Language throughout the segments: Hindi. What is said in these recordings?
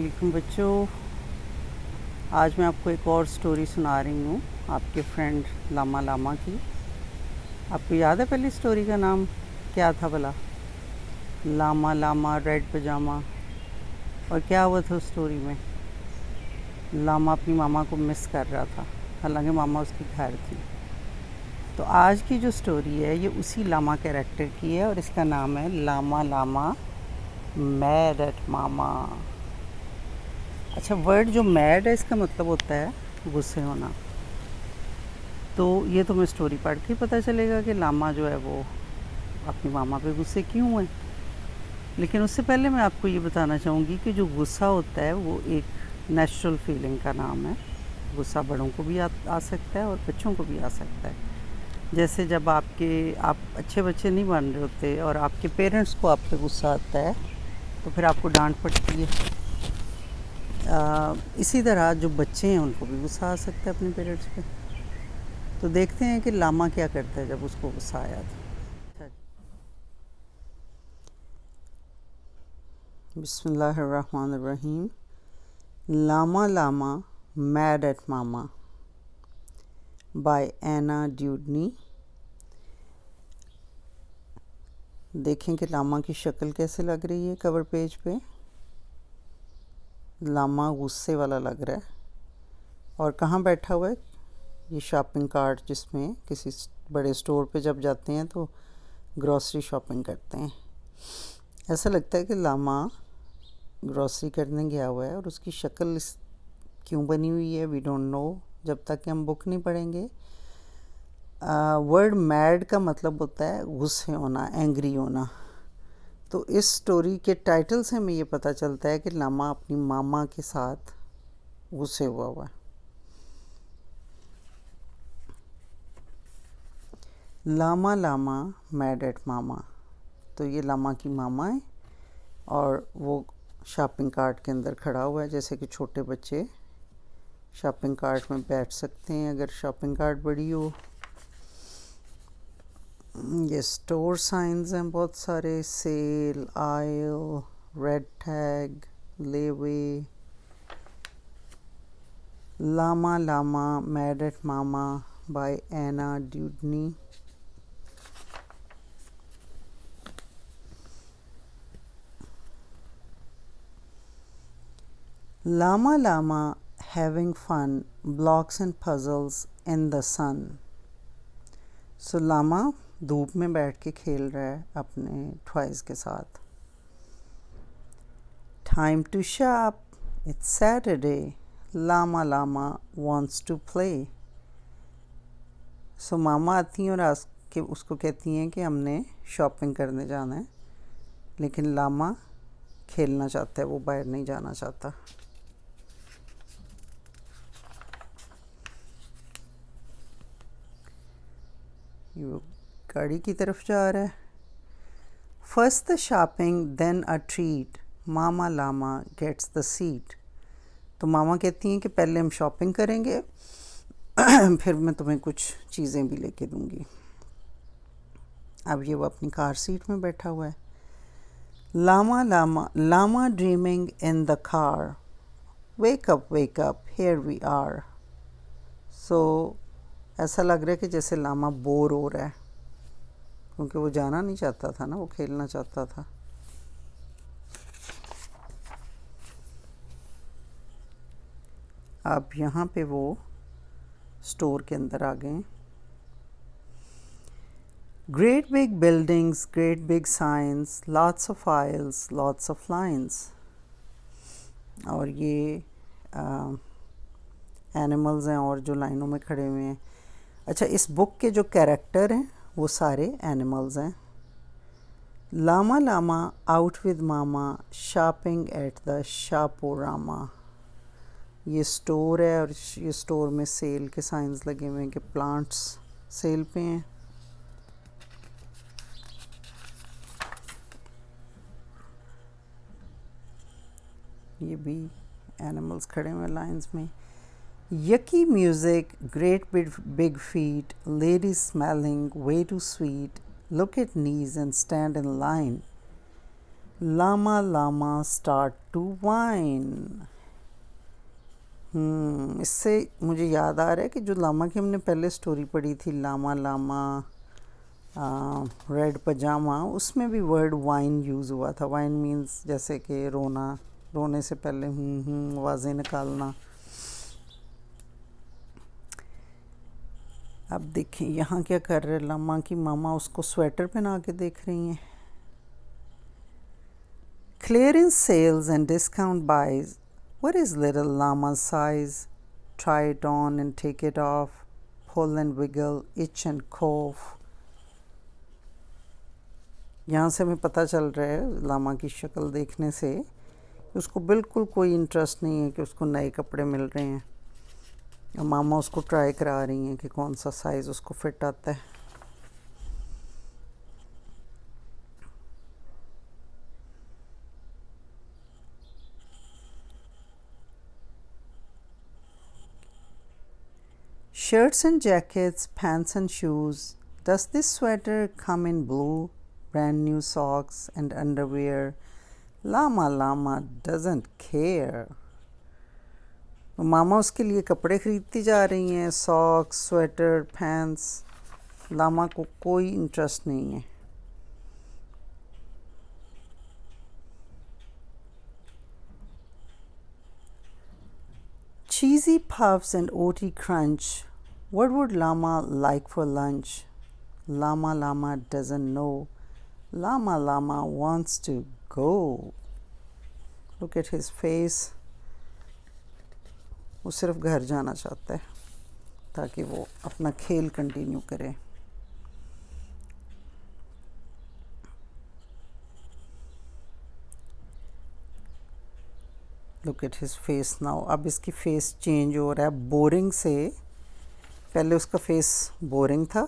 वालेकुम बच्चों। आज मैं आपको एक और स्टोरी सुना रही हूँ आपके फ्रेंड लामा लामा की। आपको याद है पहली स्टोरी का नाम क्या था भला? लामा लामा रेड पजामा। और क्या हुआ था उस स्टोरी में? लामा अपनी मामा को मिस कर रहा था, हालांकि मामा उसकी घर थी। तो आज की जो स्टोरी है ये उसी लामा कैरेक्टर की है और इसका नाम है लामा लामा मैड एट मामा। अच्छा, वर्ड जो मैड है इसका मतलब होता है गुस्से होना। तो ये तुम्हें स्टोरी पढ़ के पता चलेगा कि लामा जो है वो अपनी मामा पे गुस्से क्यों है। लेकिन उससे पहले मैं आपको ये बताना चाहूँगी कि जो गुस्सा होता है वो एक नेचुरल फीलिंग का नाम है। गुस्सा बड़ों को भी आ सकता है और बच्चों को भी आ सकता है। जैसे जब आप अच्छे बच्चे नहीं बन रहे होते और आपके पेरेंट्स को आप पे गुस्सा आता है तो फिर आपको डांट पड़ती है। इसी तरह जो बच्चे हैं उनको भी गुस्सा आ सकता है अपने पेरेंट्स पे। तो देखते हैं कि लामा क्या करता है जब उसको गुस्सा आया था। बिस्मिल्लाहिर्रहमानिर्रहीम। Llama llama mad at mama by Anna Dewdney. देखें कि लामा की शक्ल कैसे लग रही है कवर पेज पे। लामा गुस्से वाला लग रहा है और कहाँ बैठा हुआ है? ये शॉपिंग कार्ट जिसमें किसी बड़े स्टोर पे जब जाते हैं तो ग्रॉसरी शॉपिंग करते हैं। ऐसा लगता है कि लामा ग्रॉसरी करने गया हुआ है और उसकी शक्ल क्यों बनी हुई है वी डोंट नो जब तक कि हम बुक नहीं पढ़ेंगे। वर्ड मैड का मतलब होता है गुस्से होना, एंग्री होना। तो इस स्टोरी के टाइटल से हमें ये पता चलता है कि लामा अपनी मामा के साथ गुस्से हुआ है। लामा लामा मैड एट मामा। तो ये लामा की मामा है और वो शॉपिंग कार्ट के अंदर खड़ा हुआ है। जैसे कि छोटे बच्चे शॉपिंग कार्ट में बैठ सकते हैं अगर शॉपिंग कार्ट बड़ी हो। ये स्टोर साइंस हैं बहुत सारे, सेल, आयल, रेड टैग, लेवे। Llama llama mad at mama by Anna Dewdney. Llama Llama having fun, blocks and puzzles in the sun. So Llama धूप में बैठ के खेल रहा है अपने टॉयज के साथ। Time to shop. It's Saturday. Llama Llama wants to play. So मामा आती हैं और के उसको कहती हैं कि हमने शॉपिंग करने जाना है, लेकिन लामा खेलना चाहता है, वो बाहर नहीं जाना चाहता। वो गाड़ी की तरफ जा रहा है। First the shopping then a treat, mama llama gets the seat. तो मामा कहती हैं कि पहले हम शॉपिंग करेंगे फिर मैं तुम्हें कुछ चीज़ें भी लेके दूंगी। अब ये वो अपनी कार सीट में बैठा हुआ है। Llama llama llama dreaming in the car, wake up here we are. So ऐसा लग रहा है कि जैसे लामा बोर हो रहा है, क्योंकि वो जाना नहीं चाहता था ना, वो खेलना चाहता था। अब यहाँ पे वो स्टोर के अंदर आ गए। Great big buildings, great big signs, lots of aisles, lots of lines. और ये एनिमल्स हैं और जो लाइनों में खड़े हुए हैं। अच्छा, इस बुक के जो कैरेक्टर हैं वो सारे एनिमल्स हैं। Llama llama out with mama shopping at the Shoporama. ये स्टोर है और ये स्टोर में सेल के साइंस लगे हुए हैं कि प्लांट्स सेल पे हैं। ये भी एनिमल्स खड़े हुए लाइंस में। Yucky music, great big feet, ladies smelling way too sweet, look at knees and stand in line. llama llama start to whine. इससे मुझे याद आ रहा है कि जो लामा की हमने पहले स्टोरी पढ़ी थी, लामा लामा रेड पजामा, उसमें भी वर्ड वाइन यूज़ हुआ था. वाइन मीन्स जैसे कि रोना, रोने से पहले आवाज़ें निकालना. अब देखिए यहाँ क्या कर रहे लामा की मामा, उसको स्वेटर पहना के देख रही हैं. Clearance sales and discount buys. What is little llama's size? Try it on and take it off. Pull and wiggle, itch and cough. यहाँ से हमें पता चल रहा है लामा की शक्ल देखने से कि उसको बिल्कुल कोई इंटरेस्ट नहीं है कि उसको नए कपड़े मिल रहे हैं. और मामा उसको ट्राई करा रही हैं कि कौन सा साइज़ उसको फिट आता है. Shirts and jackets, pants and shoes. Does this sweater come in blue? Brand new socks and underwear. Llama llama doesn't care. मामा उसके लिए कपड़े खरीदती जा रही हैं, सॉक्स, स्वेटर, पैंट्स. लामा को कोई इंटरेस्ट नहीं है. Cheesy puffs and oaty crunch. What would llama like for lunch? Llama llama doesn't know. Llama llama wants to go. Look at his face. वो सिर्फ घर जाना चाहता है ताकि वो अपना खेल कंटिन्यू करे. Look at his face now. अब इसकी फेस चेंज हो रहा है बोरिंग से. पहले उसका फेस बोरिंग था,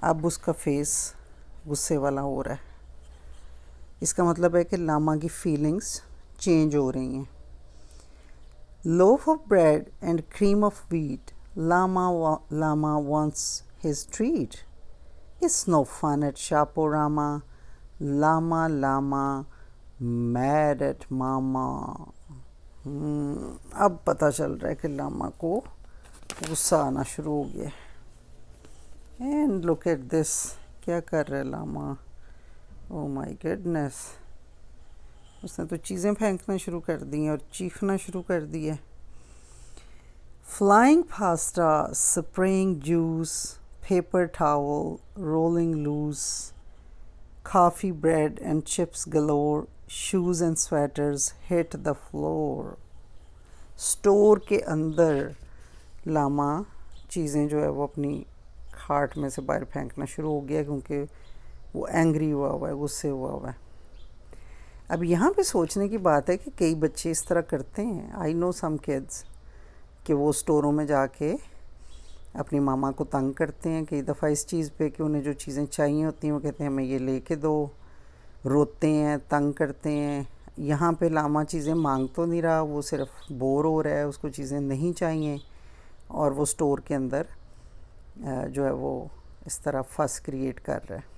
अब उसका फेस गुस्से वाला हो रहा है. इसका मतलब है कि लामा की फीलिंग्स चेंज हो रही हैं. Loaf of bread and cream of wheat. Llama wants his treat. It's no fun at Shaporama. Llama mad at mama. अब पता चल रहा है कि लामा को गुस्सा आना शुरू हो गया. And look at this. क्या कर रहा है लामा? Oh my goodness. उसने तो चीज़ें फेंकना शुरू कर दी हैं और चीखना शुरू कर दिया. Flying pasta, spraying juice, paper towel, rolling loose, coffee bread and chips galore, shoes and sweaters hit the floor. Store के अंदर लामा चीज़ें जो है वो अपनी खाट में से बाहर फेंकना शुरू हो गया क्योंकि वो एंग्री हुआ है, गुस्से हुआ है. अब यहाँ पे सोचने की बात है कि कई बच्चे इस तरह करते हैं. आई नो सम किड्स कि वो स्टोरों में जाके अपनी मामा को तंग करते हैं कई दफ़ा इस चीज़ पे कि उन्हें जो चीज़ें चाहिए होती हैं वो कहते हैं हमें ये लेके दो. रोते हैं, तंग करते हैं. यहाँ पे लामा चीज़ें मांग तो नहीं रहा, वो सिर्फ बोर हो रहा है, उसको चीज़ें नहीं चाहिए और वो स्टोर के अंदर जो है वो इस तरह फस क्रिएट कर रहा है.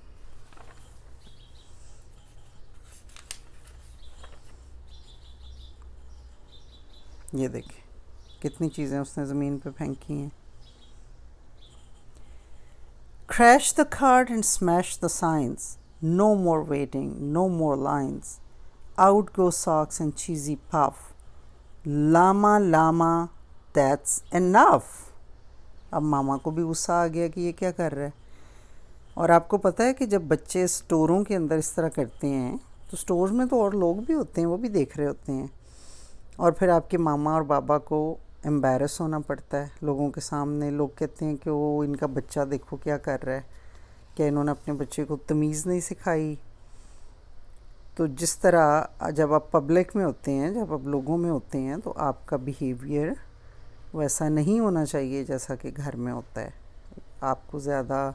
ये देखिए कितनी चीज़ें उसने ज़मीन पे फेंकी हैं. Crash the cart and smash the signs. No more waiting, no more lines. Out go socks and cheesy puff. Llama, that's enough. अब मामा को भी गुस्सा आ गया कि ये क्या कर रहा है. और आपको पता है कि जब बच्चे स्टोरों के अंदर इस तरह करते हैं तो स्टोर में तो और लोग भी होते हैं, वो भी देख रहे होते हैं. और फिर आपके मामा और बाबा को एम्बैरस होना पड़ता है लोगों के सामने. लोग कहते हैं कि वो इनका बच्चा देखो क्या कर रहा है, क्या इन्होंने अपने बच्चे को तमीज़ नहीं सिखाई. तो जिस तरह जब आप पब्लिक में होते हैं, जब आप लोगों में होते हैं तो आपका बिहेवियर वैसा नहीं होना चाहिए जैसा कि घर में होता है. आपको ज़्यादा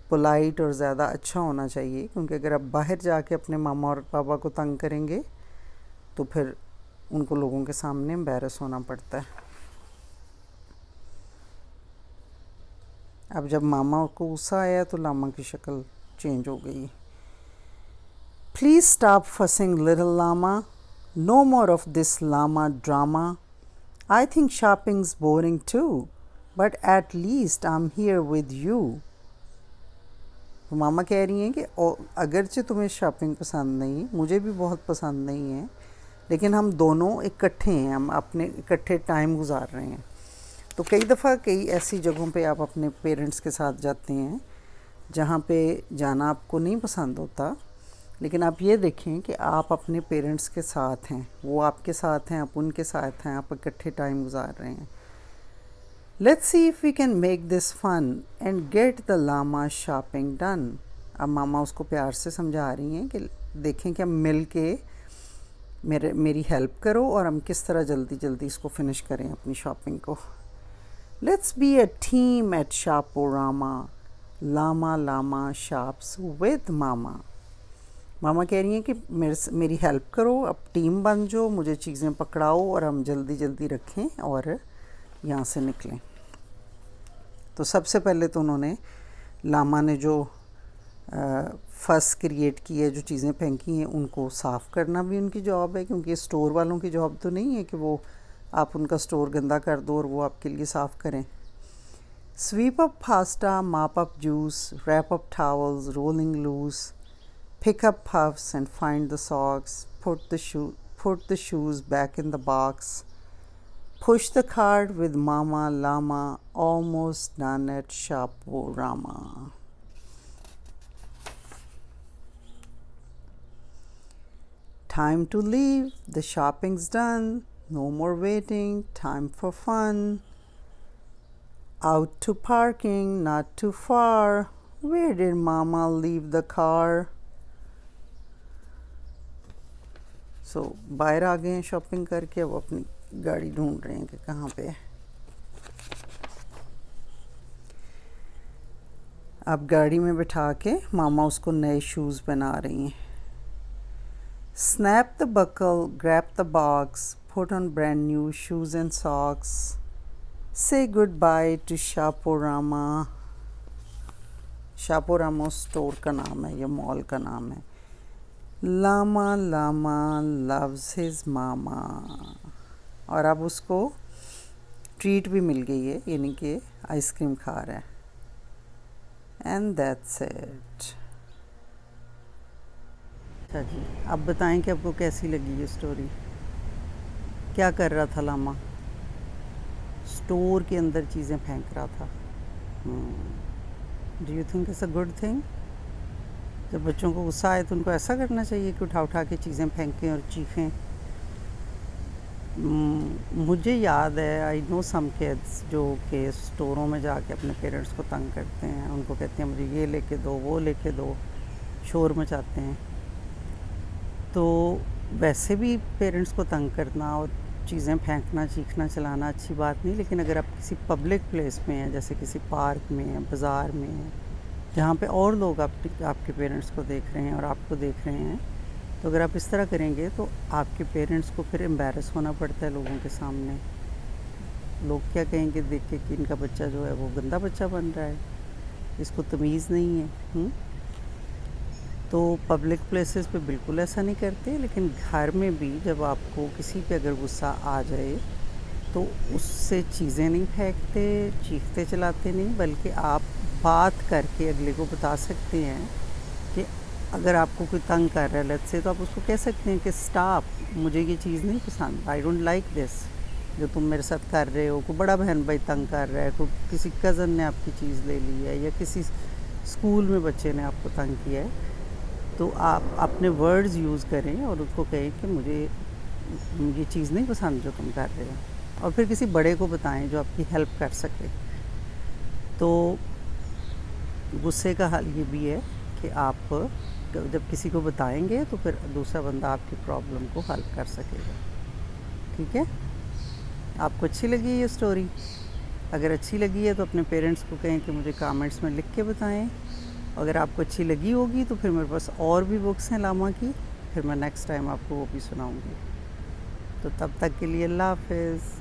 पोलाइट और ज़्यादा अच्छा होना चाहिए क्योंकि अगर आप बाहर जाके अपने मामा और पापा को तंग करेंगे तो फिर उनको लोगों के सामने एम्बैरस होना पड़ता है. अब जब मामा को गुस्सा आया तो लामा की शक्ल चेंज हो गई. Please stop fussing, little llama. No more of this llama drama. I think shopping's boring too, but at least I'm here with you. तो मामा कह रही हैं कि अगरचे तुम्हें शॉपिंग पसंद नहीं, मुझे भी बहुत पसंद नहीं है, लेकिन हम दोनों इकट्ठे हैं, हम अपने इकट्ठे टाइम गुजार रहे हैं। तो कई दफ़ा कई ऐसी जगहों पे आप अपने पेरेंट्स के साथ जाते हैं जहाँ पे जाना आपको नहीं पसंद होता, लेकिन आप ये देखें कि आप अपने पेरेंट्स के साथ हैं, वो आपके साथ हैं, आप उनके साथ हैं, आप इकट्ठे टाइम गुजार रहे हैं। Let's see if we can make this fun and get the llama shopping done. अब मामा उसको प्यार से समझा रही हैं कि देखें कि हम मिल के मेरी हेल्प करो और हम किस तरह जल्दी जल्दी इसको फिनिश करें अपनी शॉपिंग को। Let's be a team at Shoporama. Llama Llama shops with Mama. मामा कह रही हैं कि मेरी हेल्प करो, अब टीम बन जाओ, मुझे चीज़ें पकड़ाओ और हम जल्दी जल्दी रखें और यहाँ से निकलें। तो सबसे पहले तो उन्होंने लामा ने जो फस क्रिएट की है, जो चीज़ें फेंकी हैं, उनको साफ़ करना भी उनकी जॉब है, क्योंकि स्टोर वालों की जॉब तो नहीं है कि वो आप उनका स्टोर गंदा कर दो और वो आपके लिए साफ़ करें। Sweep up pasta, mop up juice, wrap up towels, rolling loose, pick up puffs and find the socks, put the shoes back in the box, push the cart with Mama Llama, almost done at Shoporama. Time to leave, the shopping's done, no more waiting, time for fun. Out to parking, not too far, where did Mama leave the car? सो बाहर आ गए हैं शॉपिंग करके, अब अपनी गाड़ी ढूंढ रहे हैं कि कहाँ पे है। अब गाड़ी में बिठा के मामा उसको नए शूज़ पहना रही हैं। Snap the buckle, grab the box, put on brand new shoes and socks, से गुड बाय टू शापोरामा। शापोरामा स्टोर का नाम है, या मॉल का नाम है। लामा लामा लव्स हिज मामा। और अब उसको ट्रीट भी मिल गई है, यानी कि आइसक्रीम खा रहा है। And that's it. अच्छा जी, अब बताएं कि आपको कैसी लगी ये स्टोरी। क्या कर रहा था लामा? स्टोर के अंदर चीज़ें फेंक रहा था। Do you think it's a good thing? जब बच्चों को गुस्सा आए तो उनको ऐसा करना चाहिए कि उठा उठा के चीज़ें फेंकें और चीखें। मुझे याद है, आई नो सम किड्स जो कि स्टोरों में जाके अपने पेरेंट्स को तंग करते हैं, उनको कहते हैं मुझे ये लेके दो, वो लेके दो, शोर मचाते हैं। तो वैसे भी पेरेंट्स को तंग करना और चीज़ें फेंकना, चीखना, चलाना अच्छी बात नहीं, लेकिन अगर आप किसी पब्लिक प्लेस में हैं, जैसे किसी पार्क में है, बाज़ार में है, जहाँ पे और लोग आपके पेरेंट्स को देख रहे हैं और आपको देख रहे हैं, तो अगर आप इस तरह करेंगे तो आपके पेरेंट्स को फिर एम्बैरस होना पड़ता है लोगों के सामने। लोग क्या कहेंगे देख के कि इनका बच्चा जो है वो गंदा बच्चा बन रहा है, इसको तमीज़ नहीं है। तो पब्लिक प्लेसेस पे बिल्कुल ऐसा नहीं करते, लेकिन घर में भी जब आपको किसी पे अगर गुस्सा आ जाए तो उससे चीज़ें नहीं फेंकते, चीखते चलाते नहीं, बल्कि आप बात करके अगले को बता सकते हैं कि अगर आपको कोई तंग कर रहा है लेट्स से, तो आप उसको कह सकते हैं कि स्टॉप, मुझे ये चीज़ नहीं पसंद, आई डोंट लाइक दिस जो तुम मेरे साथ कर रहे हो। कोई बड़ा बहन भाई तंग कर रहा है, कोई किसी कज़न ने आपकी चीज़ ले ली है, या किसी स्कूल में बच्चे ने आपको तंग किया है, तो आप अपने वर्ड्स यूज़ करें और उसको कहें कि मुझे ये चीज़ नहीं पसंद जो तुम कर रहे हो, और फिर किसी बड़े को बताएं जो आपकी हेल्प कर सके। तो गुस्से का हल ये भी है कि आप जब किसी को बताएंगे तो फिर दूसरा बंदा आपकी प्रॉब्लम को हल कर सकेगा। ठीक है? आपको अच्छी लगी ये स्टोरी? अगर अच्छी लगी है तो अपने पेरेंट्स को कहें कि मुझे कमेंट्स में लिख के बताएं। अगर आपको अच्छी लगी होगी तो फिर मेरे पास और भी बुक्स हैं लामा की, फिर मैं नेक्स्ट टाइम आपको वो भी सुनाऊंगी। तो तब तक के लिए अल्लाह हाफ़िज़।